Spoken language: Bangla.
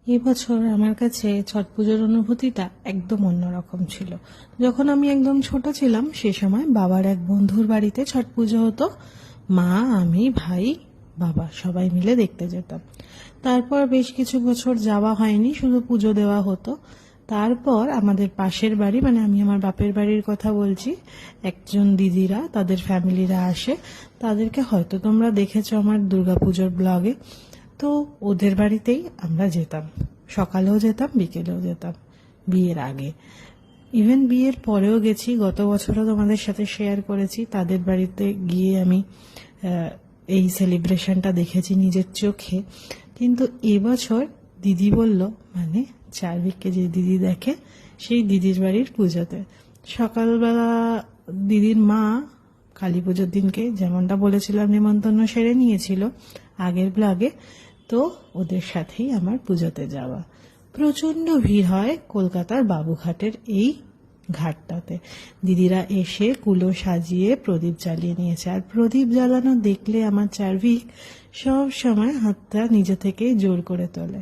এবছর আমার কাছে ছট পুজোর অনুভূতিটা একদম অন্যরকম ছিল। যখন আমি একদম ছোট ছিলাম সে সময় বাবার এক বন্ধুর বাড়িতে ছট পুজো হতো। মা, আমি, ভাই, বাবা সবাই মিলে দেখতে যেতাম। তারপর বেশ কিছু বছর যাওয়া হয়নি, শুধু পুজো দেওয়া হতো। তারপর আমাদের পাশের বাড়ি, মানে আমি আমার বাপের বাড়ির কথা বলছি, একজন দিদিরা তাদের ফ্যামিলিরা আসে। তাদেরকে হয়তো তোমরা দেখেছো আমার দুর্গাপুজোর ব্লগে। তো ওদের বাড়িতেই আমরা যেতাম, সকালেও যেতাম বিকেলেও যেতাম, বিয়ের আগে, ইভেন বিয়ের পরেও গেছি। গত বছরও তোমাদের সাথে শেয়ার করেছি, তাদের বাড়িতে গিয়ে আমি এই সেলিব্রেশনটা দেখেছি নিজের চোখে। কিন্তু এবছর দিদি বলল, মানে চারদিককে যে দিদি দেখে সেই দিদির বাড়ির পুজোতে সকালবেলা দিদির মা কালী পুজোর দিনকে যেমনটা বলেছিলাম নেমন্তন্ন সেরে নিয়েছিল আগের ব্লগে। তো ওদের সাথেই আমার পুজোতে যাওয়া। প্রচণ্ড ভিড় হয় কলকাতার বাবুঘাটের এই ঘাটটাতে। দিদিরা এসে কুলো সাজিয়ে প্রদীপ জ্বালিয়ে নিয়েছে, আর প্রদীপ জ্বালানো দেখলে আমার চারভিক সব সময় হাতটা নিজে থেকেই জোর করে তোলে।